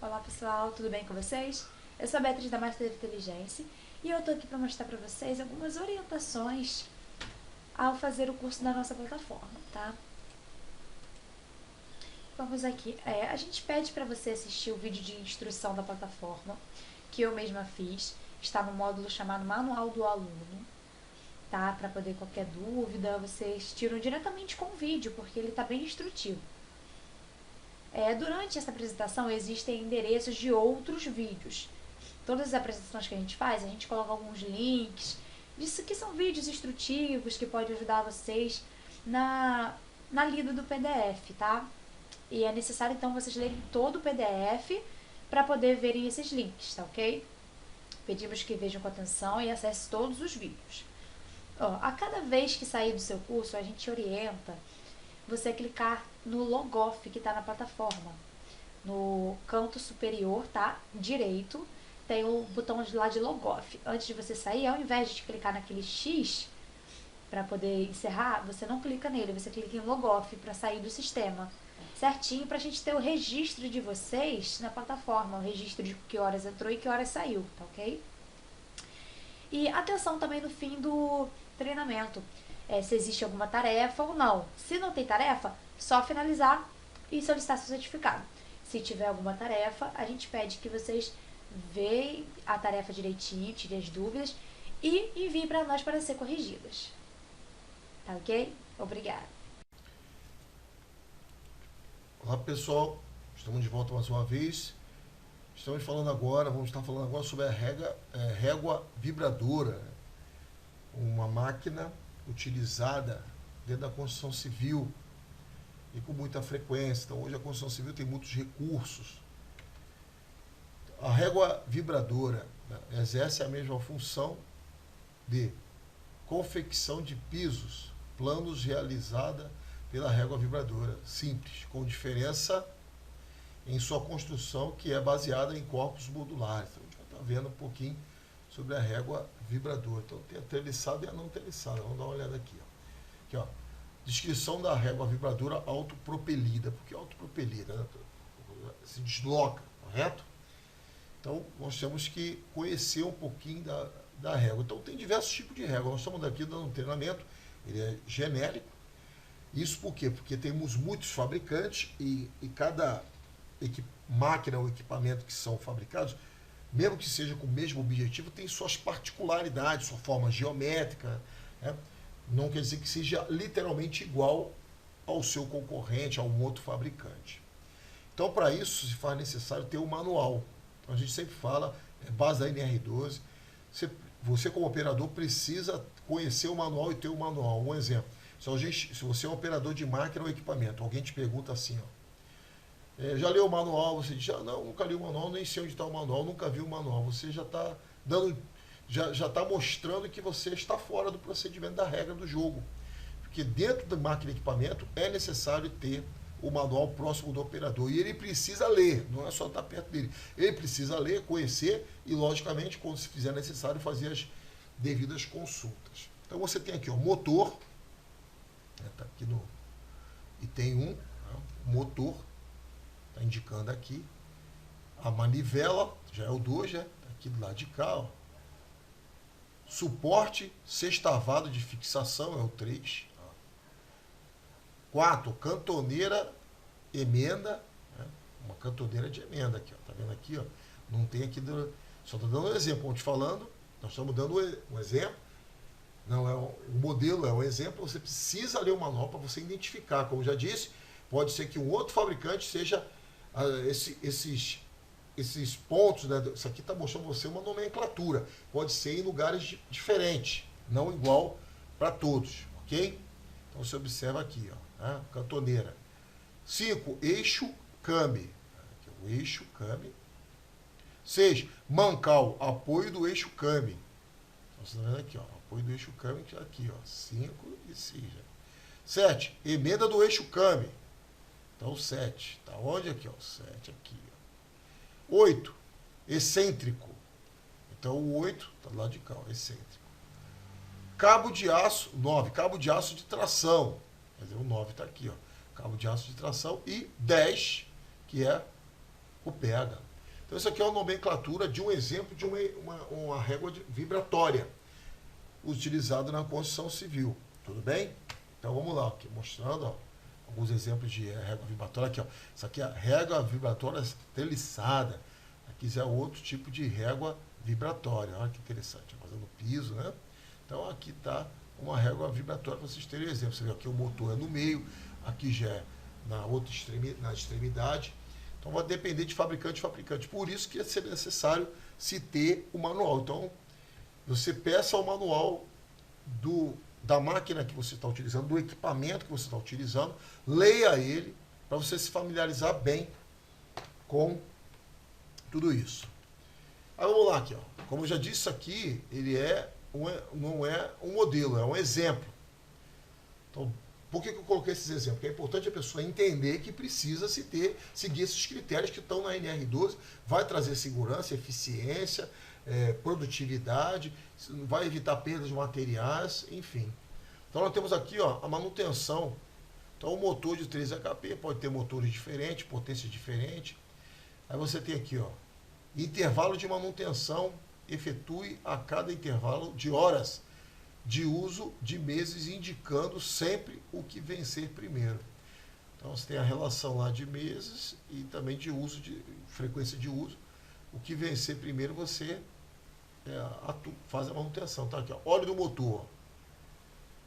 Olá pessoal, tudo bem com vocês? Eu sou a Beatriz da Master Inteligência e eu tô aqui para mostrar para vocês algumas orientações ao fazer o curso da nossa plataforma, tá? Vamos aqui. A gente pede para você assistir o vídeo de instrução da plataforma, que eu mesma fiz. Está no módulo chamado Manual do Aluno, tá? Para poder qualquer dúvida, vocês tiram diretamente com o vídeo, porque ele está bem instrutivo. Durante essa apresentação existem endereços de outros vídeos. Todas as apresentações que a gente faz, a gente coloca alguns links, disso que são vídeos instrutivos que podem ajudar vocês na lida do PDF, tá? E é necessário então vocês lerem todo o PDF para poder verem esses links, tá ok? Pedimos que vejam com atenção e acessem todos os vídeos. A cada vez que sair do seu curso, a gente orienta você clicar no Logoff que está na plataforma. No canto superior, tá? Direito, tem o botão lá de Logoff. Antes de você sair, ao invés de clicar naquele X para poder encerrar, você não clica nele, você clica em Logoff para sair do sistema. Certinho, para a gente ter o registro de vocês na plataforma, o registro de que horas entrou e que horas saiu, tá ok? E atenção também no fim do treinamento. Se existe alguma tarefa ou não. Se não tem tarefa, só finalizar e solicitar seu certificado. Se tiver alguma tarefa, a gente pede que vocês vejam a tarefa direitinho, tirem as dúvidas e enviem para nós para ser corrigidas. Tá ok? Obrigada. Olá pessoal, estamos de volta mais uma vez. Vamos estar falando agora sobre a régua vibradora, uma máquina utilizada dentro da construção civil e com muita frequência. Então hoje a construção civil tem muitos recursos. A régua vibradora, né, exerce a mesma função de confecção de pisos planos realizada pela régua vibradora, simples, com diferença em sua construção, que é baseada em corpos modulares. Então, a gente vai estar vendo um pouquinho sobre a régua vibradora. Então, tem a treliçada e a não treliçada. Vamos dar uma olhada aqui. Aqui, ó. Descrição da régua vibradora autopropelida. Por que autopropelida? Né? Se desloca, correto? Então, nós temos que conhecer um pouquinho da régua. Então, tem diversos tipos de régua. Nós estamos aqui dando um treinamento, ele é genérico. Isso por quê? Porque temos muitos fabricantes e cada máquina ou equipamento que são fabricados, mesmo que seja com o mesmo objetivo, tem suas particularidades, sua forma geométrica, né? Não quer dizer que seja literalmente igual ao seu concorrente, a um outro fabricante. Então, para isso, se faz necessário ter um manual. Então, a gente sempre fala, base da NR12, você como operador precisa conhecer o manual e ter o manual. Um exemplo, se você é um operador de máquina ou equipamento, alguém te pergunta assim, já leu o manual? Você diz, não, nunca li o manual, nem sei onde está o manual, nunca vi o manual. Você já está já está mostrando que você está fora do procedimento da regra do jogo. Porque dentro da máquina e equipamento é necessário ter o manual próximo do operador. E ele precisa ler, não é só estar perto dele. Ele precisa ler, conhecer e, logicamente, quando se fizer necessário, fazer as devidas consultas. Então você tem aqui o motor, tá aqui no item 1, motor, está indicando aqui. A manivela, já é o 2, tá aqui do lado de cá, ó. Suporte sextavado de fixação, é o 3. 4, cantoneira emenda, né? Uma cantoneira de emenda aqui, ó. Tá vendo aqui, ó? Não tem aqui, só estou dando um exemplo, como te falando, nós estamos dando um exemplo. Não é o modelo, é um exemplo, você precisa ler o manual para você identificar. Como já disse, pode ser que um outro fabricante seja esses pontos, né? Isso aqui está mostrando você uma nomenclatura. Pode ser em lugares diferentes, não igual para todos, ok? Então você observa aqui, ó, né? Cantoneira. 5, eixo came. Aqui, o eixo came. 6, mancal, apoio do eixo came. Então você está vendo aqui, ó, apoio do eixo came, que é aqui, ó, 5 e 6. 7, emenda do eixo came. Então 7, tá onde aqui, ó? 7 aqui, ó. 8, excêntrico. Então o 8 está do lado de cá, ó, excêntrico. Cabo de aço, 9, cabo de aço de tração. Quer dizer, o 9 está aqui, ó. Cabo de aço de tração. E 10, que é o pega. Então, isso aqui é uma nomenclatura de um exemplo de uma régua vibratória utilizada na construção civil. Tudo bem? Então, vamos lá, aqui, mostrando alguns exemplos de régua vibratória. Aqui, ó. Isso aqui é a régua vibratória treliçada. Aqui já é outro tipo de régua vibratória. Olha que interessante, fazendo piso, né? Então, aqui está uma régua vibratória para vocês terem exemplo. Você vê aqui o motor é no meio, aqui já é na outra extremidade. Então, vai depender de fabricante a fabricante. Por isso que é necessário se ter o manual. Então, você peça o manual da máquina que você está utilizando, do equipamento que você está utilizando, leia ele para você se familiarizar bem com tudo isso. Aí vamos lá aqui, ó. Como eu já disse aqui, ele não é um modelo, é um exemplo. Então, por que eu coloquei esses exemplos? Porque é importante a pessoa entender que precisa seguir esses critérios que estão na NR12, vai trazer segurança, eficiência, produtividade, vai evitar perdas de materiais, enfim. Então nós temos aqui, ó, a manutenção. Então o motor de 3 HP pode ter motores diferentes, potências diferentes. Aí você tem aqui, ó, intervalo de manutenção, efetue a cada intervalo de horas de uso de meses, indicando sempre o que vencer primeiro. Então você tem a relação lá de meses e também de uso, de frequência de uso. O que vencer primeiro você faz a manutenção. Tá aqui, ó, óleo do motor.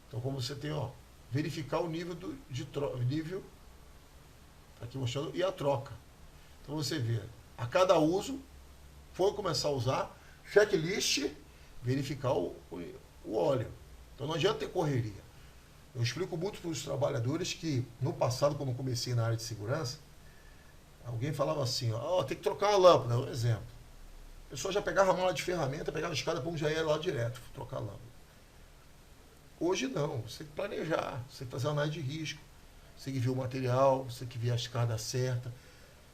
Então como você tem, ó, verificar o nível tá aqui mostrando, e a troca. Então você vê, a cada uso, for começar a usar, checklist, verificar o óleo. Então não adianta ter correria. Eu explico muito para os trabalhadores que, no passado, quando eu comecei na área de segurança, alguém falava assim, ó, tem que trocar uma lâmpada, um exemplo. A pessoa já pegava a mala de ferramenta, pegava a escada, já ia lá direto, trocar a lâmpada. Hoje não, você tem que planejar, você tem que fazer análise de risco, você tem que ver o material, você tem que ver a escada certa,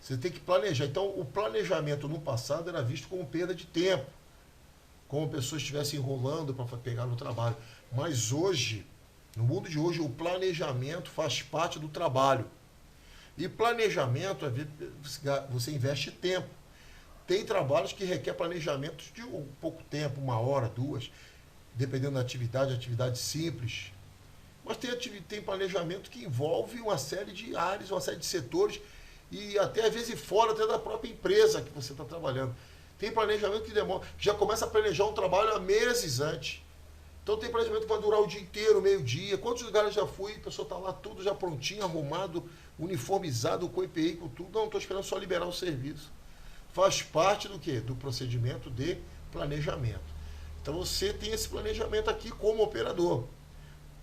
você tem que planejar. Então, o planejamento no passado era visto como perda de tempo, como pessoas estivessem enrolando para pegar no trabalho. Mas hoje, no mundo de hoje, o planejamento faz parte do trabalho. E planejamento, você investe tempo. Tem trabalhos que requer planejamento de um pouco tempo, 1 hora, 2, dependendo da atividade simples. Mas tem planejamento que envolve uma série de áreas, uma série de setores, e até às vezes fora até da própria empresa que você está trabalhando. Tem planejamento que demora, que já começa a planejar um trabalho há meses antes. Então tem planejamento que vai durar o dia inteiro, meio-dia. Quantos lugares já fui, a pessoa está lá tudo já prontinho, arrumado, uniformizado, com EPI, com tudo. Não, estou esperando só liberar o serviço. Faz parte do quê? Do procedimento de planejamento. Então você tem esse planejamento aqui como operador.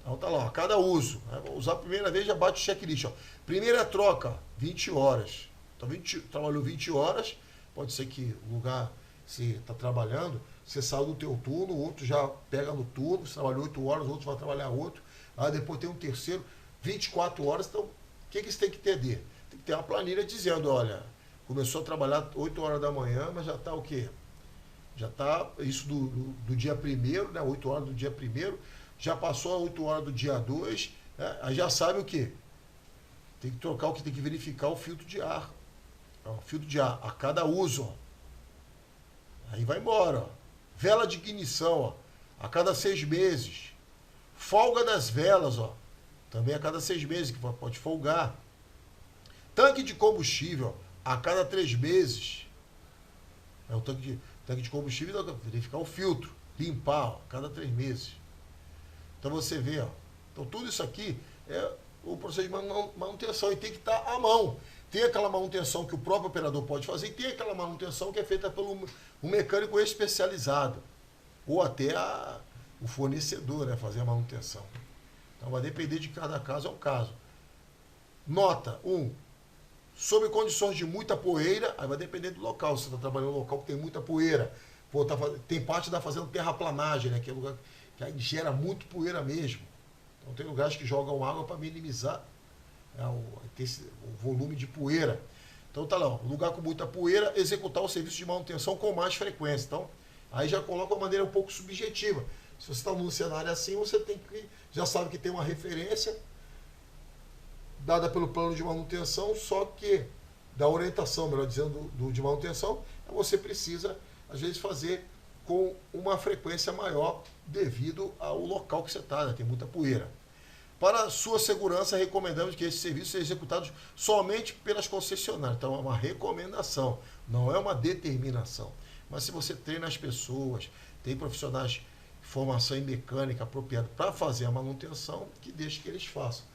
Então tá lá, a cada uso. Vou usar a primeira vez, já bate o checklist. Ó. Primeira troca, 20 horas. Então trabalhou 20 horas, pode ser que o lugar, se está trabalhando, você saiu do teu turno, o outro já pega no turno, você trabalhou 8 horas, o outro vai trabalhar 8. Aí depois tem um terceiro, 24 horas. Então, o que você tem que entender? Tem que ter uma planilha dizendo, olha, começou a trabalhar 8 horas da manhã, mas já está o quê? Já está, isso do dia 1º, né? 8 horas do dia 1º, já passou a 8 horas do dia 2, né? Aí já sabe o quê? Tem que trocar, tem que verificar o filtro de ar. O filtro de ar a cada uso, ó. Aí vai embora, ó. Vela de ignição, ó, a cada 6 meses. Folga das velas, ó, também a cada 6 meses, que pode folgar. Tanque de combustível, ó, a cada 3 meses. É o tanque de combustível, verificar o filtro, limpar, ó, a cada 3 meses. Então você vê, ó. Então tudo isso aqui é o procedimento de manutenção e tem que estar à mão. Tem aquela manutenção que o próprio operador pode fazer e tem aquela manutenção que é feita pelo um mecânico especializado. Ou até o fornecedor, né, fazer a manutenção. Então vai depender de cada caso, é um caso. Nota 1. Sob condições de muita poeira, aí vai depender do local. Se você está trabalhando em um local que tem muita poeira, tem parte da fazenda terraplanagem, né, que é um lugar que aí gera muito poeira mesmo. Então tem lugares que jogam água para minimizar o volume de poeira. Então tá lá, ó, lugar com muita poeira, executar o serviço de manutenção com mais frequência. Então, aí já coloca uma maneira um pouco subjetiva. Se você está num cenário assim, você já sabe que tem uma referência dada pelo plano de manutenção, só que da orientação, melhor dizendo, de manutenção, você precisa, às vezes, fazer com uma frequência maior devido ao local que você está, né? Tem muita poeira. Para sua segurança, recomendamos que esses serviços sejam executados somente pelas concessionárias. Então, é uma recomendação, não é uma determinação. Mas se você treina as pessoas, tem profissionais de formação em mecânica apropriada para fazer a manutenção, que deixe que eles façam.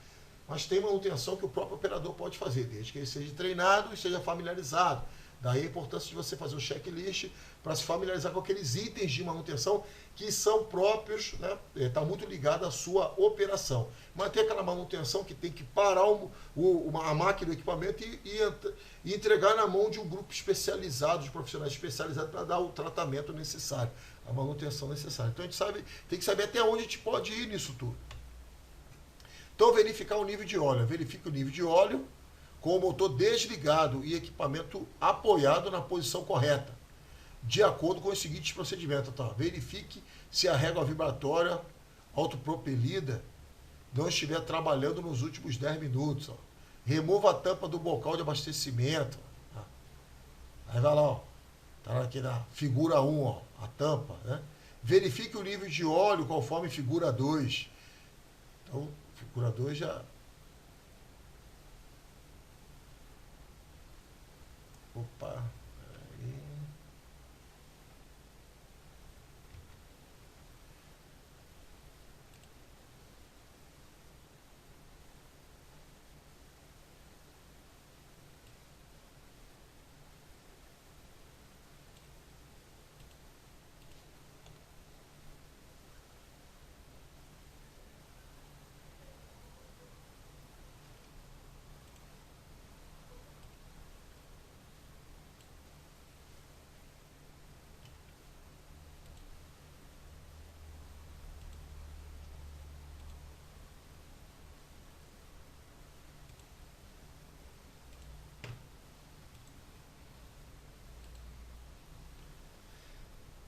Mas tem manutenção que o próprio operador pode fazer, desde que ele seja treinado e seja familiarizado. Daí a importância de você fazer o checklist para se familiarizar com aqueles itens de manutenção que são próprios, né? Está muito ligado à sua operação. Mas tem aquela manutenção que tem que parar a máquina, o equipamento e entregar na mão de um grupo especializado, de profissionais especializados para dar o tratamento necessário, a manutenção necessária. Então a gente tem que saber até onde a gente pode ir nisso tudo. Então verificar o nível de óleo. Verifique o nível de óleo com o motor desligado e equipamento apoiado na posição correta, de acordo com os seguintes procedimentos. Tá? Verifique se a régua vibratória autopropelida não estiver trabalhando nos últimos 10 minutos. Ó. Remova a tampa do bocal de abastecimento. Tá? Aí vai lá, ó. Tá aqui na figura 1, ó, a tampa. Né? Verifique o nível de óleo conforme figura 2. Então, figura 2 já... Opa, peraí.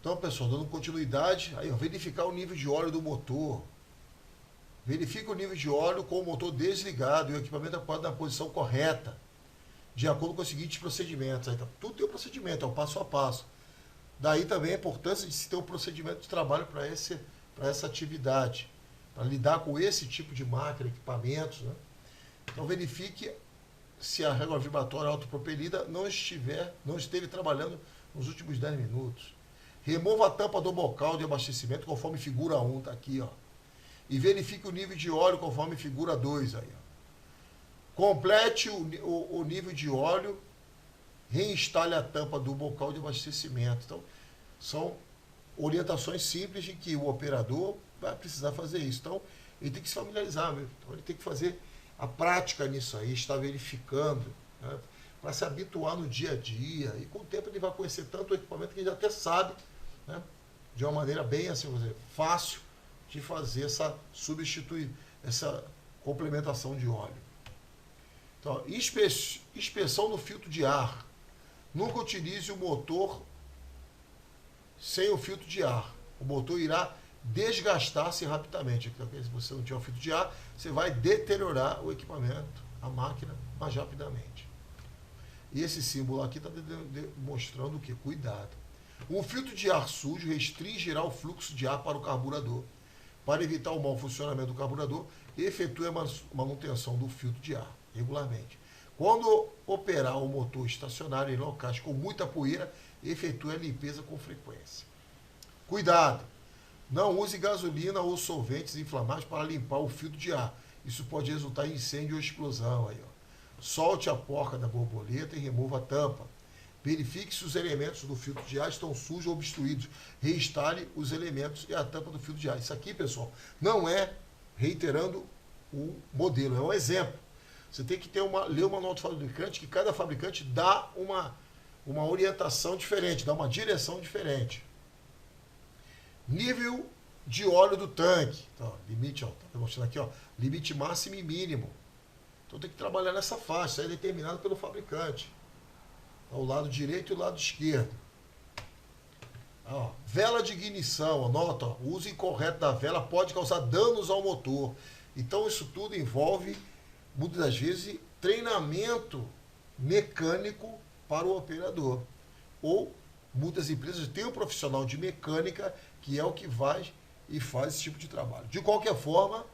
Então, pessoal, dando continuidade, aí, ó, verificar o nível de óleo do motor. Verifique o nível de óleo com o motor desligado e o equipamento apoiado na posição correta, de acordo com os seguintes procedimentos. Aí, tá, tudo tem um procedimento, é um passo a passo. Daí também a importância de se ter um procedimento de trabalho para essa atividade, para lidar com esse tipo de máquina, equipamentos. Né? Então, verifique se a régua vibratória autopropelida não esteve trabalhando nos últimos 10 minutos. Remova a tampa do bocal de abastecimento conforme figura 1, está aqui, ó. E verifique o nível de óleo conforme figura 2, aí, ó. Complete o nível de óleo, reinstale a tampa do bocal de abastecimento. Então, são orientações simples de que o operador vai precisar fazer isso. Então, ele tem que se familiarizar, mesmo. Então, ele tem que fazer a prática nisso aí, estar verificando, né, para se habituar no dia a dia. E com o tempo ele vai conhecer tanto o equipamento que ele já até sabe, né, de uma maneira bem assim, vamos dizer, fácil de fazer essa complementação de óleo. Então, inspeção do filtro de ar. Nunca utilize o motor sem o filtro de ar. O motor irá desgastar-se rapidamente. Então, se você não tiver o filtro de ar, você vai deteriorar o equipamento, a máquina, mais rapidamente. E esse símbolo aqui está demonstrando o que? Cuidado. Um filtro de ar sujo restringirá o fluxo de ar para o carburador. Para evitar o mau funcionamento do carburador, efetue a manutenção do filtro de ar regularmente. Quando operar o motor estacionário em locais com muita poeira, efetue a limpeza com frequência. Cuidado! Não use gasolina ou solventes inflamáveis para limpar o filtro de ar. Isso pode resultar em incêndio ou explosão. Aí, ó. Solte a porca da borboleta e remova a tampa. Verifique se os elementos do filtro de ar estão sujos ou obstruídos. Reinstale os elementos e a tampa do filtro de ar. Isso aqui, pessoal, não é, reiterando, o modelo, é um exemplo. Você tem que ler o manual do fabricante, que cada fabricante dá uma orientação diferente, dá uma direção diferente. Nível de óleo do tanque. Então, limite, ó, tá mostrando aqui, ó, limite máximo e mínimo. Então tem que trabalhar nessa faixa, isso é determinado pelo fabricante. O lado direito e o lado esquerdo. Ó, vela de ignição, anota, ó, o uso incorreto da vela pode causar danos ao motor. Então isso tudo envolve, muitas das vezes, treinamento mecânico para o operador. Ou muitas empresas têm um profissional de mecânica que é o que vai e faz esse tipo de trabalho. De qualquer forma,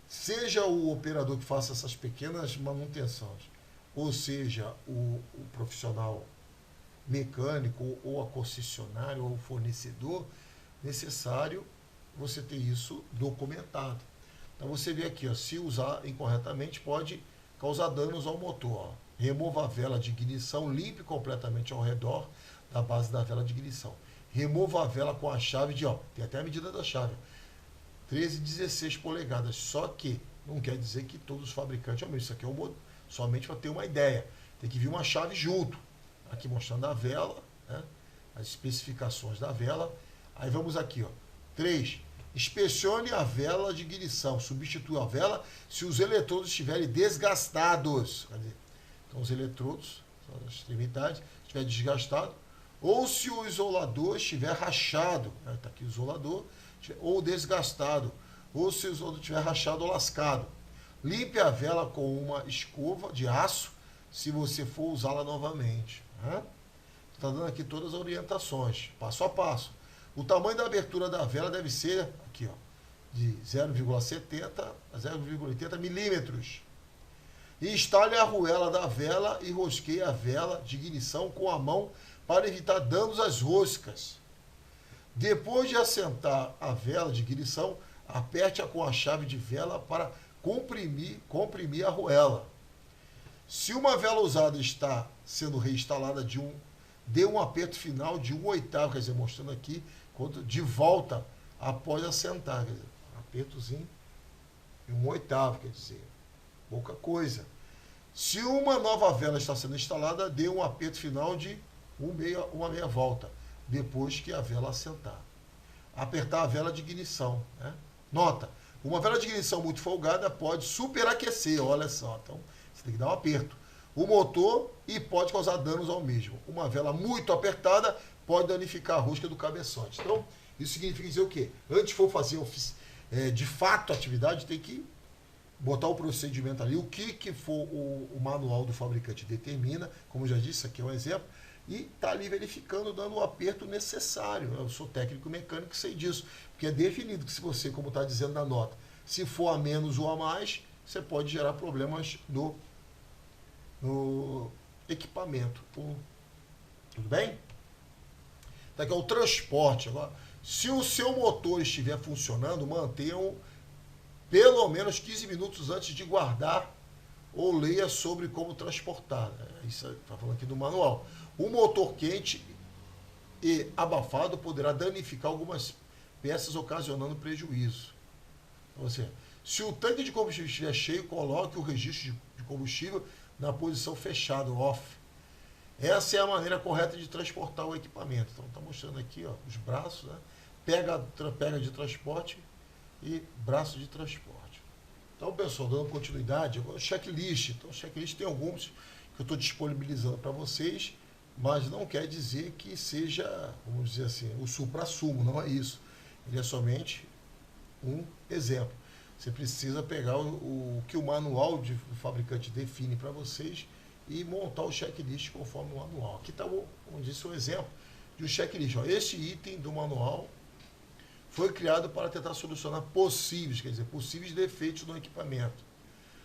seja o operador que faça essas pequenas manutenções, ou seja, o profissional mecânico, ou a concessionária, ou o fornecedor, necessário você ter isso documentado. Então você vê aqui, ó, se usar incorretamente pode causar danos ao motor. Ó. Remova a vela de ignição, limpe completamente ao redor da base da vela de ignição. Remova a vela com a chave de, ó, tem até a medida da chave, 13 e 16 polegadas. Só que não quer dizer que todos os fabricantes, ó, isso aqui é somente para ter uma ideia. Tem que vir uma chave junto. Aqui mostrando a vela, né, as especificações da vela. Aí vamos aqui, ó. 3. Inspecione a vela de ignição. Substitua a vela se os eletrodos estiverem desgastados. Quer dizer, então os eletrodos, as extremidades, estiver desgastado. Ou se o isolador estiver rachado. Está aqui o isolador. Ou desgastado. Ou se o isolador estiver rachado ou lascado. Limpe a vela com uma escova de aço se você for usá-la novamente. Está dando aqui todas as orientações, passo a passo. O tamanho da abertura da vela deve ser, aqui, ó, de 0,70 a 0,80 milímetros. E instale a arruela da vela e rosqueie a vela de ignição com a mão para evitar danos às roscas. Depois de assentar a vela de ignição, aperte-a com a chave de vela para comprimir a arruela. Se uma vela usada está sendo reinstalada, dê um aperto final de 1/8, quer dizer, mostrando aqui, de volta após assentar, quer dizer, um apertozinho de 1/8, quer dizer, pouca coisa. Se uma nova vela está sendo instalada, dê um aperto final de uma meia volta, depois que a vela assentar. Apertar a vela de ignição. Né? Nota, uma vela de ignição muito folgada pode superaquecer, olha só, então você tem que dar um aperto. O motor e pode causar danos ao mesmo. Uma vela muito apertada pode danificar a rosca do cabeçote. Então, isso significa dizer o quê? Antes de for fazer de fato a atividade, tem que botar o procedimento ali, o que for o manual do fabricante determina, como eu já disse, aqui é um exemplo, e está ali verificando, dando o aperto necessário. Eu sou técnico mecânico e sei disso, porque é definido que se você, como está dizendo na nota, se for a menos ou a mais, você pode gerar problemas no equipamento. Tudo bem? Então aqui é o transporte. Agora, se o seu motor estiver funcionando, mantenha-o pelo menos 15 minutos antes de guardar ou leia sobre como transportar. Isso está falando aqui do manual. O motor quente e abafado poderá danificar algumas peças, ocasionando prejuízo. Então, se o tanque de combustível estiver cheio, coloque o registro de combustível na posição fechada, off. Essa é a maneira correta de transportar o equipamento. Então, está mostrando aqui, ó, os braços, né? Pega de transporte e braço de transporte. Então, pessoal, dando continuidade, agora checklist. Então, checklist tem alguns que eu estou disponibilizando para vocês, mas não quer dizer que seja, vamos dizer assim, o supra-sumo, não é isso. Ele é somente um exemplo. Você precisa pegar o que o manual do fabricante define para vocês e montar o checklist conforme o manual. Aqui está, como disse, o exemplo de um checklist. Ó, este item do manual foi criado para tentar solucionar possíveis defeitos no equipamento.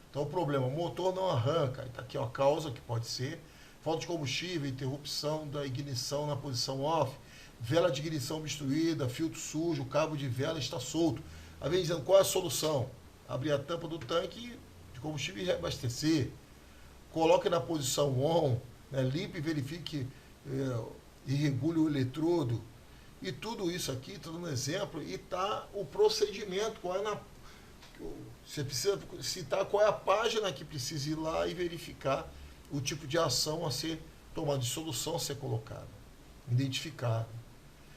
Então, o problema, o motor não arranca. Está aqui, ó, a causa, que pode ser falta de combustível, interrupção da ignição na posição off, vela de ignição obstruída, filtro sujo, cabo de vela está solto. Aí vem dizendo qual é a solução. Abrir a tampa do tanque de combustível e reabastecer. Coloque na posição on, né, limpe e verifique e regule o eletrodo. E tudo isso aqui, estou dando um exemplo, e está o procedimento, você precisa citar qual é a página que precisa ir lá e verificar o tipo de ação a ser tomada, de solução a ser colocada, identificada.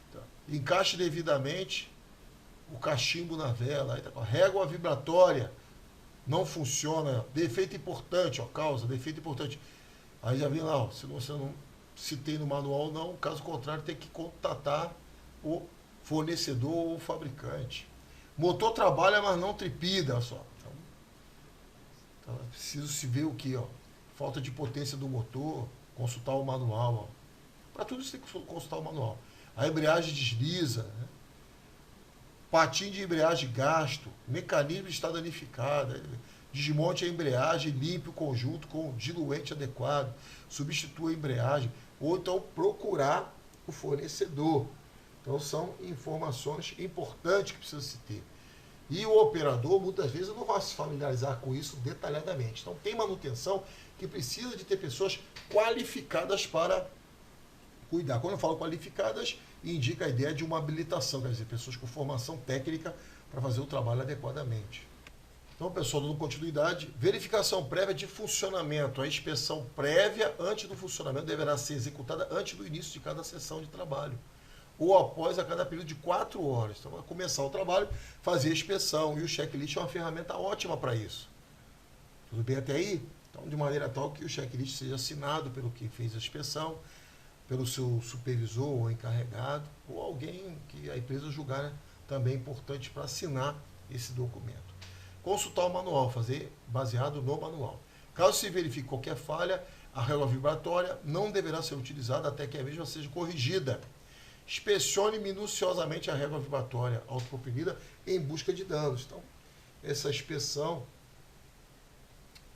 Então, encaixe devidamente o cachimbo na vela, aí tá, régua vibratória, não funciona, defeito importante, ó, causa, defeito importante. Aí já vem lá, ó, se você não citei no manual, não, caso contrário, tem que contatar o fornecedor ou o fabricante. Motor trabalha, mas não tripida, olha só. Então, é preciso se ver o que, ó. falta de potência do motor, consultar o manual. Para tudo isso tem que consultar o manual. A embreagem desliza, né? Patinho de embreagem gasto, mecanismo está danificado, desmonte a embreagem, limpe o conjunto com diluente adequado, substitua a embreagem, ou então procurar o fornecedor. Então são informações importantes que precisa se ter. E o operador, muitas vezes, não vai se familiarizar com isso detalhadamente. Então tem manutenção que precisa de ter pessoas qualificadas para cuidar. Quando eu falo qualificadas, indica a ideia de uma habilitação, quer dizer, pessoas com formação técnica para fazer o trabalho adequadamente. Então, pessoal, dando continuidade, verificação prévia de funcionamento. A inspeção prévia antes do funcionamento deverá ser executada antes do início de cada sessão de trabalho, ou após a cada período de 4 horas. Então, vai começar o trabalho, fazer a inspeção, e o checklist é uma ferramenta ótima para isso. Tudo bem até aí? Então, de maneira tal que o checklist seja assinado pelo que fez a inspeção, pelo seu supervisor ou encarregado, ou alguém que a empresa julgar também importante para assinar esse documento. Consultar o manual, fazer baseado no manual. Caso se verifique qualquer falha, a régua vibratória não deverá ser utilizada até que a mesma seja corrigida. Inspecione minuciosamente a régua vibratória autopropelida em busca de danos. Então, essa inspeção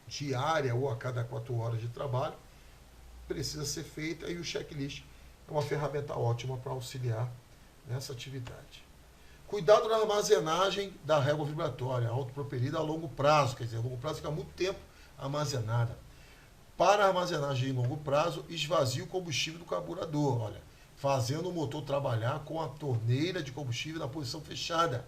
diária ou a cada 4 horas de trabalho precisa ser feita, e o checklist é uma ferramenta ótima para auxiliar nessa atividade. Cuidado na armazenagem da régua vibratória autopropelida a longo prazo, quer dizer, a longo prazo fica muito tempo armazenada. Para a armazenagem em longo prazo, esvazie o combustível do carburador, olha, fazendo o motor trabalhar com a torneira de combustível na posição fechada.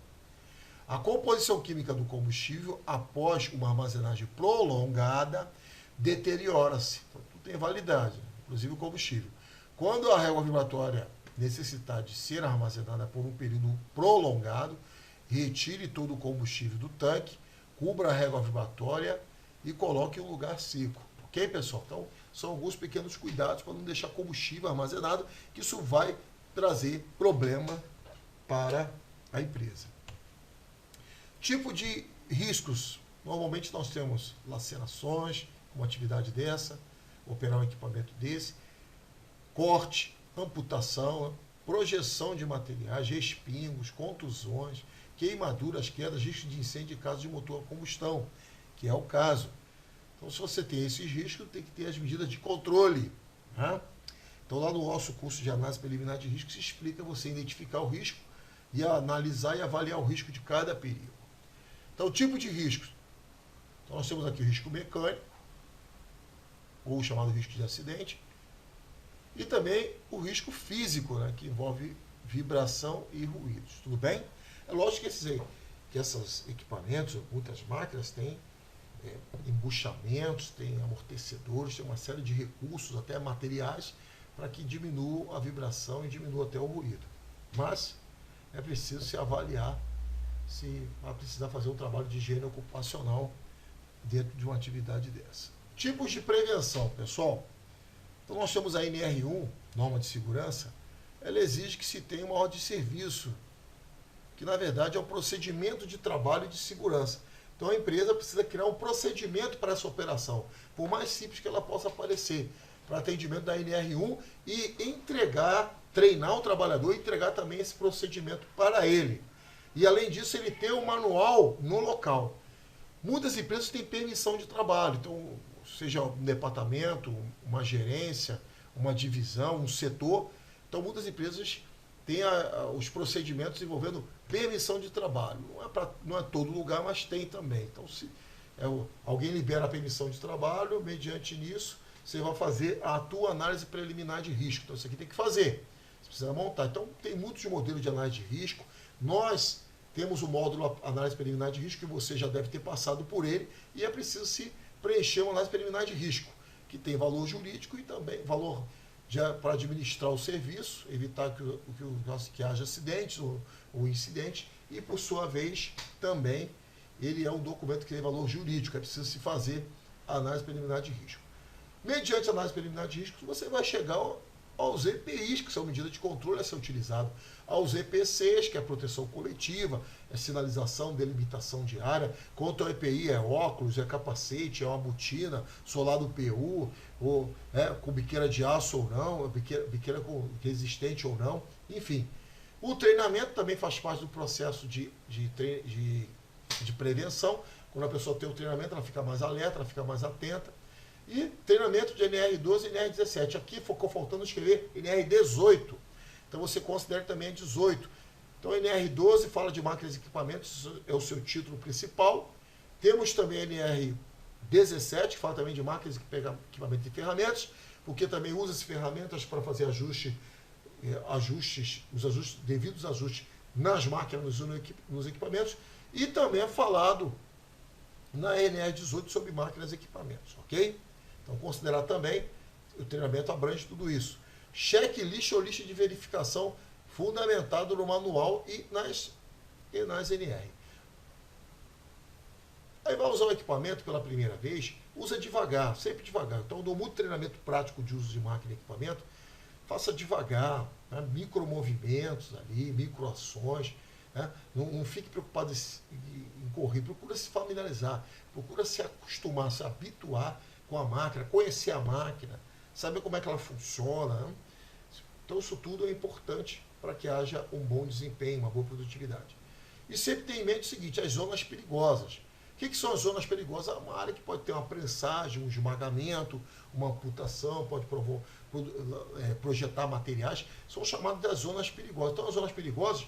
A composição química do combustível, após uma armazenagem prolongada, deteriora-se. Então, tudo tem validade, inclusive o combustível. Quando a régua vibratória necessitar de ser armazenada por um período prolongado, retire todo o combustível do tanque, cubra a régua vibratória e coloque em um lugar seco. Ok, pessoal? Então, são alguns pequenos cuidados para não deixar combustível armazenado, que isso vai trazer problema para a empresa. Tipo de riscos. Normalmente nós temos lacerações, uma atividade dessa, operar um equipamento desse, corte, amputação, projeção de materiais, respingos, contusões, queimaduras, quedas, risco de incêndio em caso de motor a combustão, que é o caso. Então, se você tem esses riscos, tem que ter as medidas de controle. Né? Então, lá no nosso curso de análise preliminar de risco, se explica você identificar o risco e analisar e avaliar o risco de cada período. Então, tipo de riscos. Então, nós temos aqui o risco mecânico, ou o chamado risco de acidente, e também o risco físico, né, que envolve vibração e ruídos. Tudo bem? É lógico que esses equipamentos, muitas máquinas, têm embuchamentos, têm amortecedores, tem uma série de recursos, até materiais, para que diminuam a vibração e diminua até o ruído. Mas é preciso se avaliar se vai precisar fazer um trabalho de higiene ocupacional dentro de uma atividade dessa. Tipos de prevenção, pessoal. Então nós temos a NR1, norma de segurança, ela exige que se tenha uma ordem de serviço, que na verdade é um procedimento de trabalho e de segurança. Então a empresa precisa criar um procedimento para essa operação, por mais simples que ela possa parecer, para atendimento da NR1 e treinar o trabalhador e entregar também esse procedimento para ele. E além disso, ele ter um manual no local. Muitas empresas têm permissão de trabalho, então, seja um departamento, uma gerência, uma divisão, um setor. Então, muitas empresas têm os procedimentos envolvendo permissão de trabalho. Não é todo lugar, mas tem também. Então, se alguém libera a permissão de trabalho, mediante nisso, você vai fazer a tua análise preliminar de risco. Então, isso aqui tem que fazer. Você precisa montar. Então, tem muitos modelos de análise de risco. Nós temos o módulo análise preliminar de risco, que você já deve ter passado por ele, e é preciso se preencher uma análise preliminar de risco, que tem valor jurídico e também valor para administrar o serviço, evitar que haja acidentes ou incidentes, e por sua vez também ele é um documento que tem valor jurídico, é preciso se fazer a análise preliminar de risco. Mediante a análise preliminar de risco, você vai chegar aos EPIs, que são medidas de controle a ser utilizado, aos EPCs, que é a proteção coletiva, é sinalização, delimitação de área. Quanto ao EPI, é óculos, é capacete, é uma botina, solado PU, ou com biqueira de aço ou não, biqueira resistente ou não, enfim. O treinamento também faz parte do processo de prevenção. Quando a pessoa tem o treinamento, ela fica mais alerta, ela fica mais atenta. E treinamento de NR12 e NR17. Aqui ficou faltando escrever NR18. Então você considera também a 18. Então a NR12 fala de máquinas e equipamentos, é o seu título principal. Temos também a NR17, que fala também de máquinas, equipamentos e ferramentas, porque também usa-se ferramentas para fazer devidos ajustes nas máquinas, nos equipamentos. E também é falado na NR18 sobre máquinas e equipamentos, ok? Então, considerar também, o treinamento abrange tudo isso. Checklist ou lista de verificação fundamentado no manual e nas NR. Aí vai usar o equipamento pela primeira vez, usa devagar, sempre devagar. Então, eu dou muito treinamento prático de uso de máquina e equipamento. Faça devagar, né? Micromovimentos ali, microações. Né? Não fique preocupado em correr, procura se familiarizar, procura se acostumar, se habituar com a máquina, conhecer a máquina, saber como é que ela funciona. Né? Então isso tudo é importante para que haja um bom desempenho, uma boa produtividade. E sempre tenha em mente o seguinte, as zonas perigosas. O que são as zonas perigosas? É uma área que pode ter uma prensagem, um esmagamento, uma amputação, pode projetar materiais, são chamadas das zonas perigosas. Então as zonas perigosas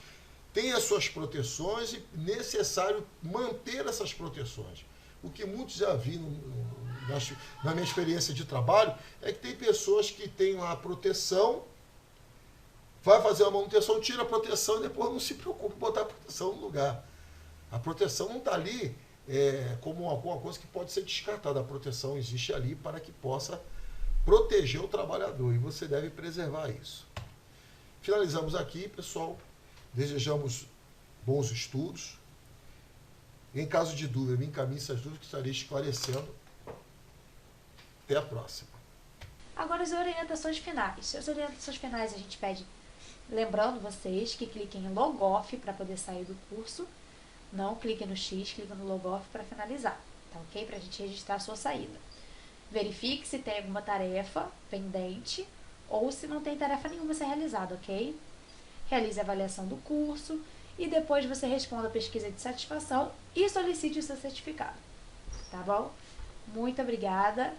têm as suas proteções e necessário manter essas proteções. O que muitos já vi na minha experiência de trabalho é que tem pessoas que têm a proteção, vai fazer a manutenção, tira a proteção e depois não se preocupa em botar a proteção no lugar. A proteção não está ali como alguma coisa que pode ser descartada. A proteção existe ali para que possa proteger o trabalhador e você deve preservar isso. Finalizamos aqui, pessoal. Desejamos bons estudos. Em caso de dúvida, me encaminhe essas dúvidas que estarei esclarecendo. Até a próxima. Agora as orientações finais. As orientações finais a gente pede, lembrando vocês que cliquem em Logoff para poder sair do curso. Não clique no X, clique no Logoff para finalizar. Tá ok? Para a gente registrar a sua saída. Verifique se tem alguma tarefa pendente ou se não tem tarefa nenhuma a ser realizada, ok? Realize a avaliação do curso e depois você responda a pesquisa de satisfação e solicite o seu certificado. Tá bom? Muito obrigada.